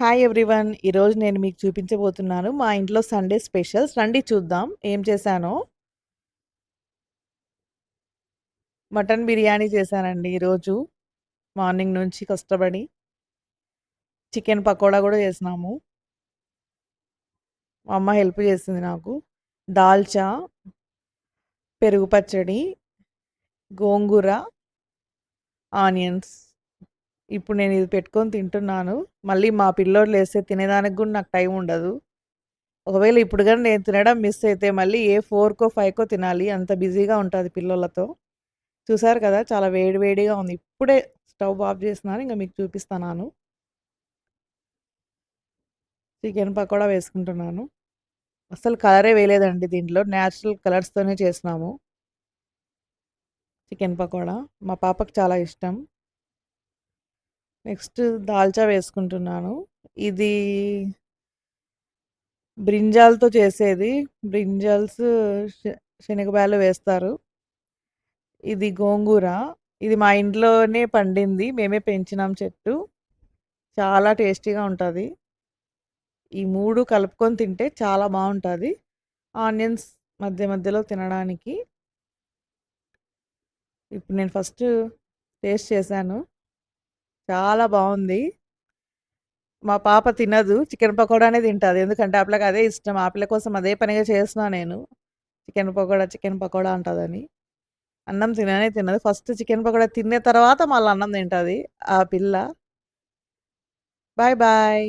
Hi everyone. ఈరోజు నేను మీకు చూపించబోతున్నాను మా ఇంట్లో సండే స్పెషల్స్. రండి చూద్దాం ఏం చేశానో. మటన్ బిర్యానీ చేశానండి ఈరోజు మార్నింగ్ నుంచి కష్టపడి. చికెన్ పకోడా కూడా చేసినాము. మా అమ్మ హెల్ప్ చేసింది నాకు. దాల్చా, పెరుగు పచ్చడి, గోంగూర, ఆనియన్స్. ఇప్పుడు నేను ఇది పెట్టుకొని తింటున్నాను. మళ్ళీ మా పిల్లోడు లేస్తే తినేదానికి కూడా నాకు టైం ఉండదు. ఒకవేళ ఇప్పుడు గాని నేను తినడం మిస్ అయితే మళ్ళీ ఏ 4కో, 5కో తినాలి. అంత బిజీగా ఉంటది పిల్లోళ్ళతో. చూసారు కదా! చాలా వేడి వేడిగా ఉంది. ఇప్పుడే స్టవ్ ఆఫ్ చేసినాను. ఇంక మీకు చూపిస్తున్నాను. చికెన్ పకోడా వేసుకుంటున్నాను. అస్సలు కలరే వేయలేదండి దీంట్లో. నేచురల్ కలర్స్‌తోనే చేసినాము. చికెన్ పకోడా. మా పాపకి చాలా ఇష్టం. నెక్స్ట్ దాల్చా వేసుకుంటున్నాను. ఇది బ్రింజాల్‌తో చేసేది. బ్రింజాల్స్ శనగబ్యాలు వేస్తారు. ఇది గోంగూర. ఇది మా ఇంట్లోనే పండింది. మేమే పెంచినాం చెట్టు. చాలా టేస్టీగా ఉంటది. ఈ 3 కలుపుకొని తింటే చాలా బావుంటది. ఆనియన్స్ మధ్య మధ్యలో తినడానికి. ఇప్పుడు నేను ఫస్ట్ టేస్ట్ చేశాను. చాలా బావుంది. మా పాప తినదు. చికెన్ పకోడానే తింటది. ఎందుకంటే ఆ పిల్లకి అదే ఇష్టం. ఆ పిల్ల కోసం అదే పనిగా చేస్తున్నా నేను. చికెన్ పకోడా అంటదని. అన్నం తిననే తినదు. ఫస్ట్ చికెన్ పకోడా తిన్న తర్వాత మళ్ళా అన్నం తింటది ఆ పిల్ల. Bye bye.